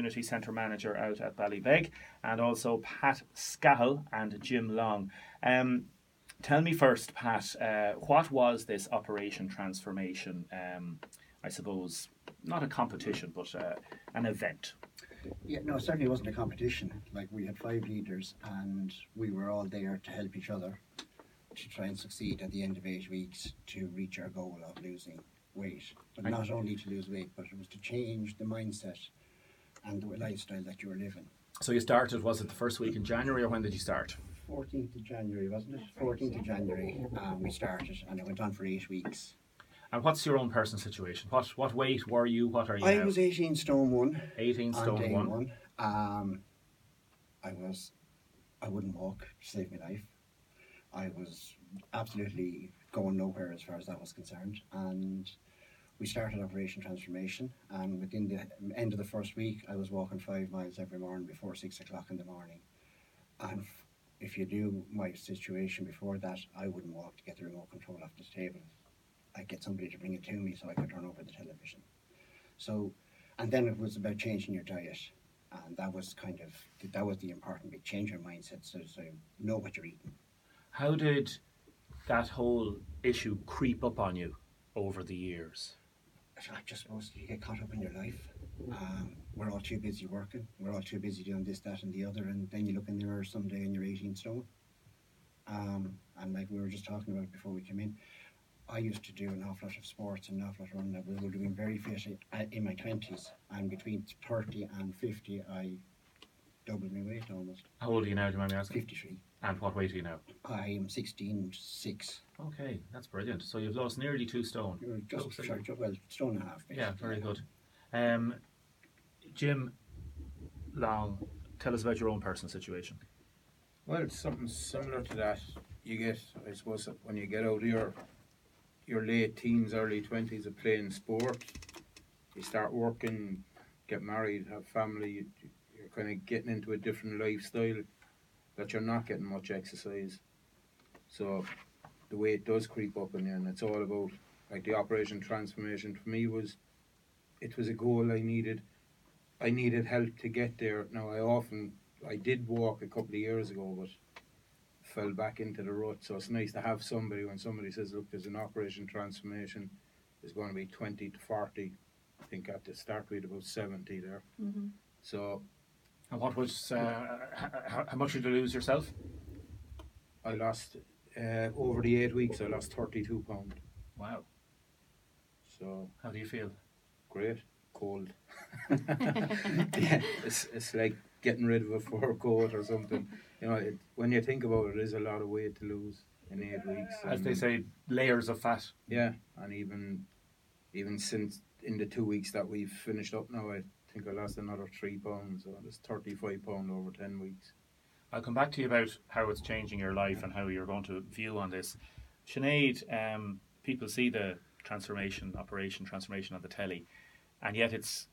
Community Centre Manager out at Ballybeg, and also Pat Scahill and Jim Long. Tell me first, Pat, what was this Operation Transformation? I suppose not a competition, but an event. Yeah, no, it certainly wasn't a competition. Like, we had 5 leaders and we were all there to help each other to try and succeed at the end of 8 weeks to reach our goal of losing weight. But not only to lose weight, but it was to change the mindset and the lifestyle that you were living. So you started, was it the first week in January, or when did you start? 14th of January, wasn't it? 14th of January we started, and it went on for 8 weeks. And what's your own personal situation? What weight were you? What are you I now? was 18 stone 1. 18 stone day 1. I wouldn't walk to save my life. I was absolutely going nowhere as far as that was concerned. And we started Operation Transformation, and within the end of the first week, I was walking 5 miles every morning before 6 o'clock in the morning. And if you knew my situation before that, I wouldn't walk to get the remote control off the table. I'd get somebody to bring it to me so I could turn over the television. So, and then it was about changing your diet, and that was the important bit. Change your mindset so you know what you're eating. How did that whole issue creep up on you over the years? I just suppose you get caught up in your life. We're all too busy working. We're all too busy doing this, that and the other, and then you look in the mirror someday and you're 18 stone. And like we were just talking about before we came in, I used to do an awful lot of sports and an awful lot of running. We were doing very fit in my 20s, and between 30 and 50 I doubled my weight almost. How old are you now, do you mind me asking? 53. And what weight are you now? I am 16.6. Okay, that's brilliant. So you've lost nearly 2 stone. You're just short, well, stone and a half. Basically. Yeah, very good. Jim Long, tell us about your own personal situation. Well, it's something similar to that. You get, I suppose, when you get out of your late teens, early 20s of playing sport, you start working, get married, have family, you're kind of getting into a different lifestyle that you're not getting much exercise. So the weight does creep up on you, and it's all about, like, the Operation Transformation for me it was a goal I needed. I needed help to get there. Now, I did walk a couple of years ago, but fell back into the rut. So it's nice to have somebody, when somebody says, look, there's an Operation Transformation, there's going to be 20 to 40. I think at the start we had about 70 there. Mm-hmm. So. And what was, how much did you lose yourself? I lost, over the 8 weeks, I lost 32 pounds. Wow. So. How do you feel? Great. Cold. Yeah, it's like getting rid of a fur coat or something. You know, when you think about it, it is a lot of weight to lose in 8 weeks. As they say, layers of fat. Yeah, and even since in the 2 weeks that we've finished up now, I think I lost another 3 pounds, so it's 35 pounds over 10 weeks. I'll come back to you about how it's changing your life and how you're going to view on this. Sinead, people see the Operation Transformation on the telly, and yet it's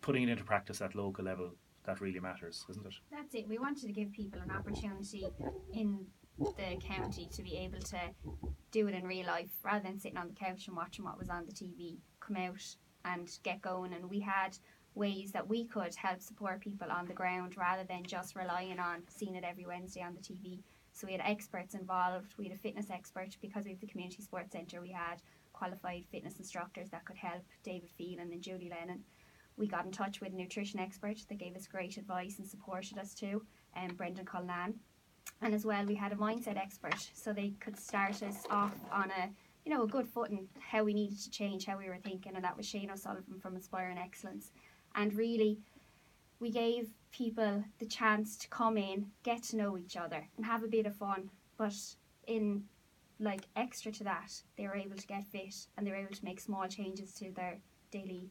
putting it into practice at local level that really matters, isn't it? That's it. We wanted to give people an opportunity in the county to be able to do it in real life rather than sitting on the couch and watching what was on the TV. Come out and get going, and we had ways that we could help support people on the ground rather than just relying on seeing it every Wednesday on the TV. So we had experts involved. We had a fitness expert because we have the Community Sports Centre. We had qualified fitness instructors that could help, David Phelan and Judy Lennon. We got in touch with a nutrition expert that gave us great advice and supported us too, Brendan Cullinan. And as well, we had a mindset expert, so they could start us off on a good footing, how we needed to change, how we were thinking, and that was Shane O'Sullivan from Inspiring Excellence. And really, we gave people the chance to come in, get to know each other and have a bit of fun, but in extra to that, they were able to get fit and they were able to make small changes to their daily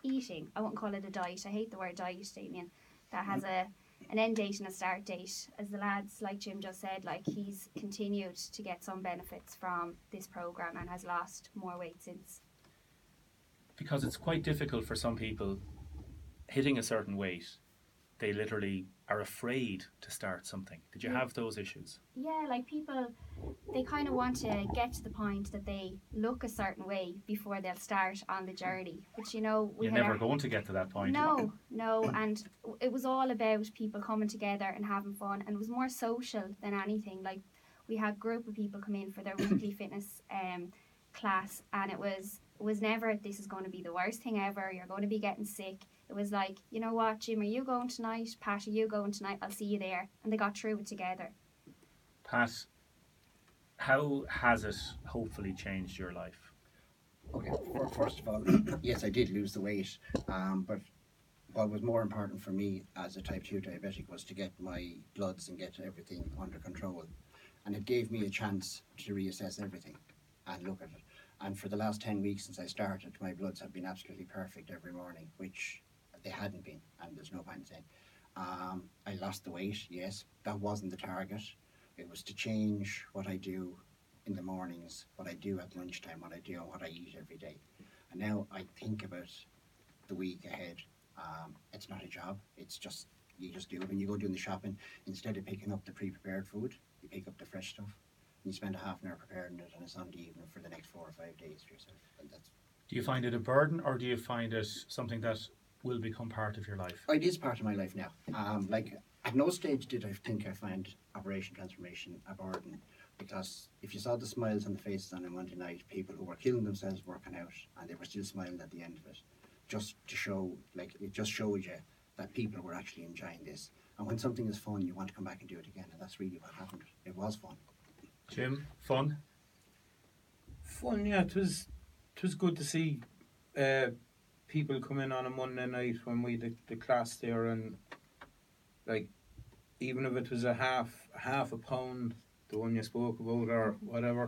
eating. I won't call it a diet. I hate the word diet, Damien. That has an end date and a start date. As the lads, like Jim just said, he's continued to get some benefits from this programme and has lost more weight since. Because it's quite difficult for some people hitting a certain weight. they literally are afraid to start something. Did you have those issues? Yeah, like people, they kind of want to get to the point that they look a certain way before they'll start on the journey. But you know, You're never going to get to that point. No, and it was all about people coming together and having fun, and it was more social than anything. Like, we had a group of people come in for their weekly fitness class, and it was never, this is going to be the worst thing ever, you're going to be getting sick. It was like, you know what, Jim, are you going tonight? Pat, are you going tonight? I'll see you there. And they got through it together. Pat, how has it hopefully changed your life? Okay, first of all, yes, I did lose the weight, but what was more important for me as a type 2 diabetic was to get my bloods and get everything under control. And it gave me a chance to reassess everything and look at it. And for the last 10 weeks since I started, my bloods have been absolutely perfect every morning, which they hadn't been, and there's no point in saying. I lost the weight, yes, that wasn't the target. It was to change what I do in the mornings, what I do at lunchtime, what I do and what I eat every day. And now I think about the week ahead. It's not a job, it's just, you just do it. When you go doing the shopping, instead of picking up the pre-prepared food, you pick up the fresh stuff. And you spend a half an hour preparing it, and it's on the evening for the next 4 or 5 days for yourself. And that's. Do you find it a burden, or do you find it something that will become part of your life? Oh, it is part of my life now. Like, at no stage did I think I find Operation Transformation a burden, because if you saw the smiles on the faces on a Monday night, people who were killing themselves working out, and they were still smiling at the end of it, just to show, like, it just showed you that people were actually enjoying this. And when something is fun, you want to come back and do it again, and that's really what happened. It was fun. Jim, fun? Fun, yeah. It was good to see people come in on a Monday night when we did the class there, and like, even if it was a half a pound, the one you spoke about, or whatever,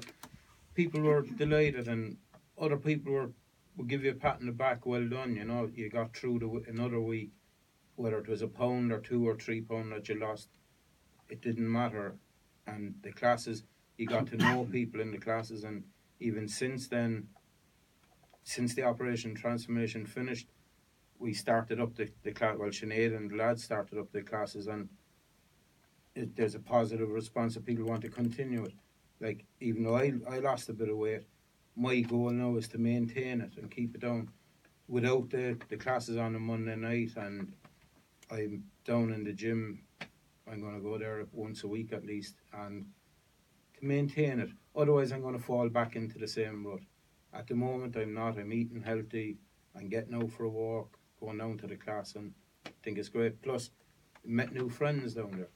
people were delighted, and other people would give you a pat on the back, well done, you know, you got through another week. Whether it was a pound or 2 or 3 pound that you lost, it didn't matter. And the classes, you got to know people in the classes, and even since then, since the Operation Transformation finished, we started up the class. Well, Sinead and the lads started up the classes, and there's a positive response that people want to continue it. Like, even though I lost a bit of weight, my goal now is to maintain it and keep it down. Without the classes on a Monday night, and I'm down in the gym, I'm going to go there once a week at least, and to maintain it. Otherwise, I'm going to fall back into the same rut. At the moment, I'm not. I'm eating healthy. I'm getting out for a walk, going down to the class, and I think it's great. Plus, met new friends down there.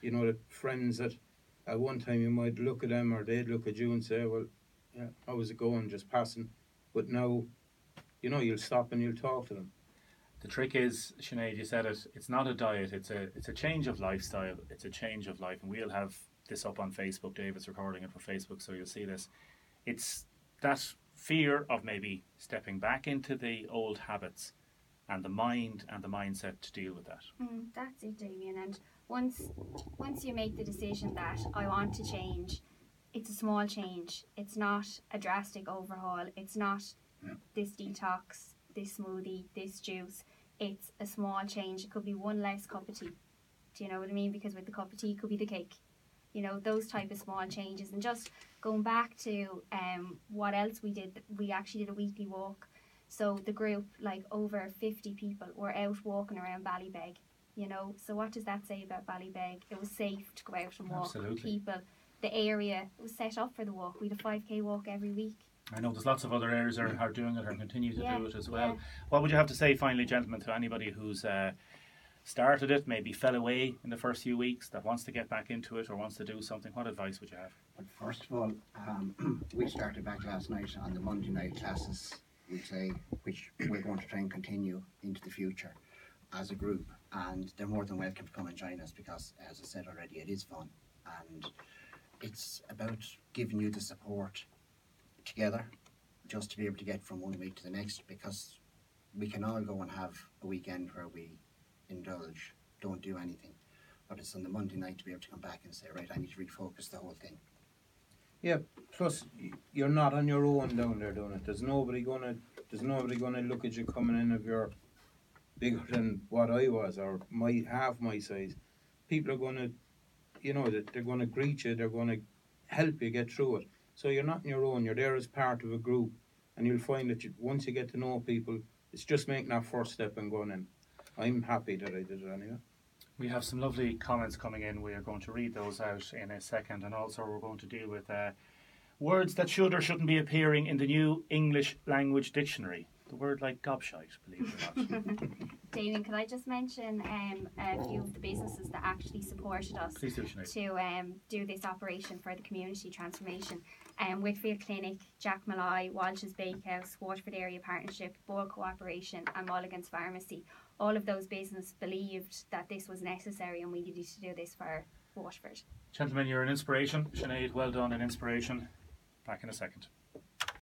You know, the friends that at one time you might look at them, or they'd look at you and say, well, yeah, how's it going, just passing. But now, you know, you'll stop and you'll talk to them. The trick is, Sinead, you said it, it's not a diet, it's a change of lifestyle, it's a change of life, and we'll have this up on Facebook. David's recording it for Facebook, so you'll see this. It's that fear of maybe stepping back into the old habits, and the mind and the mindset to deal with that. That's it, Damien. And once you make the decision that I want to change, it's a small change. It's not a drastic overhaul. It's not this detox, this smoothie, this juice. It's a small change. It could be one less cup of tea. Do you know what I mean? Because with the cup of tea could be the cake. You know, those type of small changes. And just going back to what else we did, we actually did a weekly walk. So the group, like over 50 people, were out walking around Ballybeg. You know, so what does that say about Ballybeg? It was safe to go out and walk. Absolutely. People. The area was set up for the walk. We had a 5k walk every week. I know there's lots of other areas that are doing it or continue to do it as well. Yeah. What would you have to say, finally, gentlemen, to anybody who's started it, maybe fell away in the first few weeks, that wants to get back into it or wants to do something? What advice would you have? But first of all, we started back last night on the Monday night classes, we'd say, which we're going to try and continue into the future as a group. And they're more than welcome to come and join us, because, as I said already, it is fun. And it's about giving you the support together, just to be able to get from one week to the next, because we can all go and have a weekend where we indulge, don't do anything, but it's on the Monday night to be able to come back and say, right, I need to refocus the whole thing. Yeah, plus you're not on your own down there doing it. There's nobody gonna look at you coming in if you're bigger than what I was, or half my size, people are going to, that they're going to greet you, they're going to help you get through it. So you're not on your own, you're there as part of a group, and you'll find that once you get to know people, it's just making that first step and going in. I'm happy that I did it anyway. We have some lovely comments coming in. We are going to read those out in a second, and also we're going to deal with words that should or shouldn't be appearing in the new English language dictionary. The word like gobshite, believe it or not. Damien, can I just mention a few of the businesses that actually supported us Please do, Sinead. to do this operation for the community transformation? Whitfield Clinic, Jack Malloy, Walsh's Bakehouse, Waterford Area Partnership, Boyle Cooperation and Mulligan's Pharmacy. All of those businesses believed that this was necessary and we needed to do this for Waterford. Gentlemen, you're an inspiration. Sinead, well done, an inspiration. Back in a second.